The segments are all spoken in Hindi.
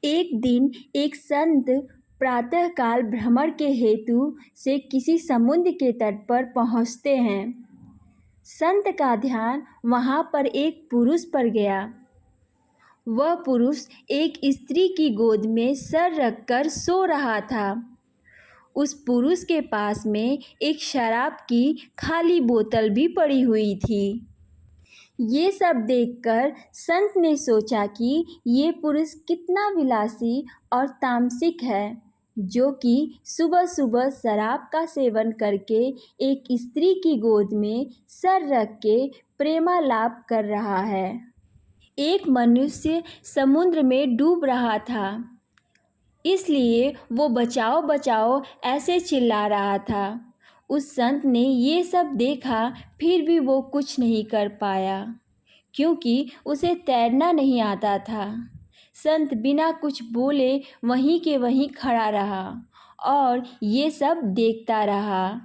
एक दिन एक संत प्रातःकाल भ्रमण के हेतु से किसी समुद्र के तट पर पहुँचते हैं। संत का ध्यान वहाँ पर एक पुरुष पर गया। वह पुरुष एक स्त्री की गोद में सर रखकर सो रहा था। उस पुरुष के पास में एक शराब की खाली बोतल भी पड़ी हुई थी। ये सब देखकर संत ने सोचा कि ये पुरुष कितना विलासी और तामसिक है, जो कि सुबह सुबह शराब का सेवन करके एक स्त्री की गोद में सर रख के प्रेमालाप कर रहा है। एक मनुष्य समुद्र में डूब रहा था, इसलिए वो बचाओ बचाओ ऐसे चिल्ला रहा था। उस संत ने ये सब देखा, फिर भी वो कुछ नहीं कर पाया, क्योंकि उसे तैरना नहीं आता था। संत बिना कुछ बोले वहीं के वहीं खड़ा रहा और ये सब देखता रहा।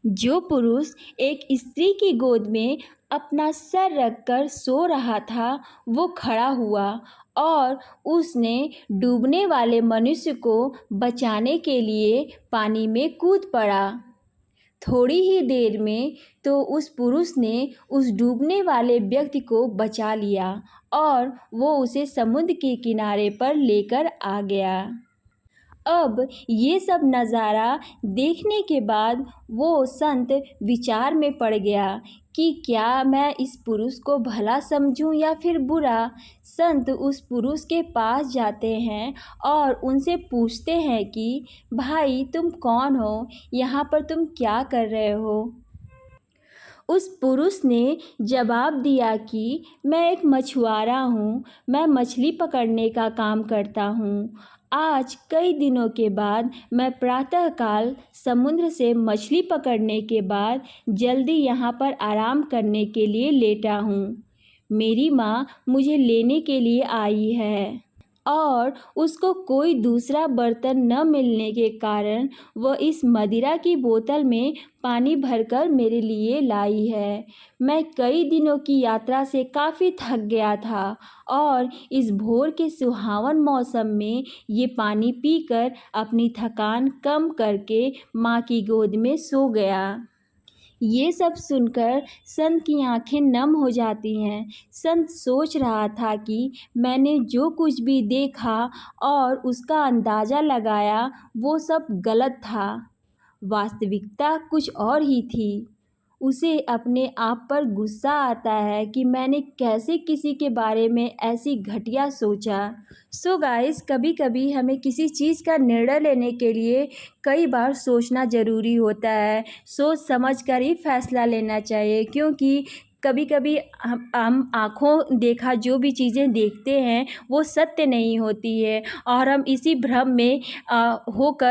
जो पुरुष एक स्त्री की गोद में अपना सर रखकर सो रहा था, वो खड़ा हुआ और उसने डूबने वाले मनुष्य को बचाने के लिए पानी में कूद पड़ा। थोड़ी ही देर में तो उस पुरुष ने उस डूबने वाले व्यक्ति को बचा लिया और वो उसे समुद्र के किनारे पर लेकर आ गया। अब ये सब नज़ारा देखने के बाद वो संत विचार में पड़ गया कि क्या मैं इस पुरुष को भला समझूं या फिर बुरा। संत उस पुरुष के पास जाते हैं और उनसे पूछते हैं कि भाई तुम कौन हो, यहाँ पर तुम क्या कर रहे हो। उस पुरुष ने जवाब दिया कि मैं एक मछुआरा हूँ, मैं मछली पकड़ने का काम करता हूँ। आज कई दिनों के बाद मैं प्रातःकाल समुद्र से मछली पकड़ने के बाद जल्दी यहाँ पर आराम करने के लिए लेटा हूँ। मेरी माँ मुझे लेने के लिए आई है और उसको कोई दूसरा बर्तन न मिलने के कारण वह इस मदिरा की बोतल में पानी भरकर मेरे लिए लाई है। मैं कई दिनों की यात्रा से काफ़ी थक गया था और इस भोर के सुहावन मौसम में ये पानी पीकर अपनी थकान कम करके माँ की गोद में सो गया। ये सब सुनकर संत की आंखें नम हो जाती हैं। संत सोच रहा था कि मैंने जो कुछ भी देखा और उसका अंदाज़ा लगाया वो सब गलत था। वास्तविकता कुछ और ही थी। उसे अपने आप पर गुस्सा आता है कि मैंने कैसे किसी के बारे में ऐसी घटिया सोचा। सो गाइस, कभी कभी हमें किसी चीज़ का निर्णय लेने के लिए कई बार सोचना ज़रूरी होता है। सोच समझ कर ही फैसला लेना चाहिए, क्योंकि कभी कभी हम आँखों देखा जो भी चीज़ें देखते हैं वो सत्य नहीं होती है और हम इसी भ्रम में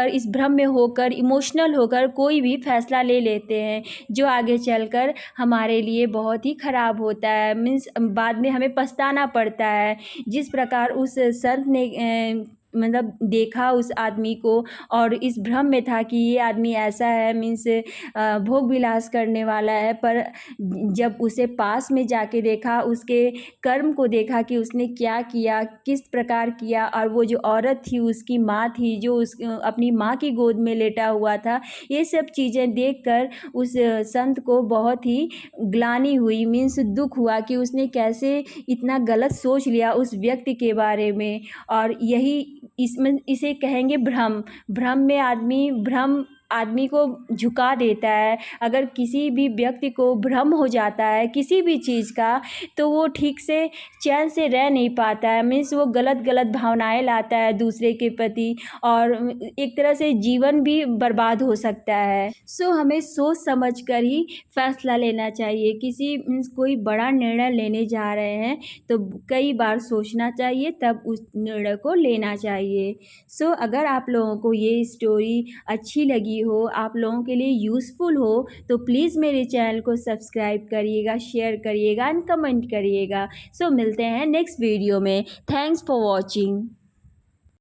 इस भ्रम में होकर इमोशनल होकर कोई भी फैसला ले लेते हैं, जो आगे चलकर हमारे लिए बहुत ही ख़राब होता है। मीन्स बाद में हमें पछताना पड़ता है। जिस प्रकार उस संत ने मतलब देखा उस आदमी को और इस भ्रम में था कि ये आदमी ऐसा है, मीन्स भोग विलास करने वाला है, पर जब उसे पास में जाके देखा, उसके कर्म को देखा कि उसने क्या किया, किस प्रकार किया, और वो जो औरत थी उसकी माँ थी, जो अपनी माँ की गोद में लेटा हुआ था, ये सब चीज़ें देखकर उस संत को बहुत ही ग्लानि हुई, मीन्स दुख हुआ कि उसने कैसे इतना गलत सोच लिया उस व्यक्ति के बारे में। और यही इसमें इसे कहेंगे भ्रम में भ्रम आदमी को झुका देता है। अगर किसी भी व्यक्ति को भ्रम हो जाता है किसी भी चीज़ का, तो वो ठीक से चैन से रह नहीं पाता है। मीन्स वो गलत भावनाएं लाता है दूसरे के प्रति और एक तरह से जीवन भी बर्बाद हो सकता है। सो हमें सोच समझ कर ही फैसला लेना चाहिए। मीन्स कोई बड़ा निर्णय लेने जा रहे हैं तो कई बार सोचना चाहिए, तब उस निर्णय को लेना चाहिए। सो अगर आप लोगों को ये स्टोरी अच्छी लगी हो, आप लोगों के लिए यूज़फुल हो, तो प्लीज़ मेरे चैनल को सब्सक्राइब करिएगा, शेयर करिएगा एंड कमेंट करिएगा। सो मिलते हैं नेक्स्ट वीडियो में। Thanks for watching.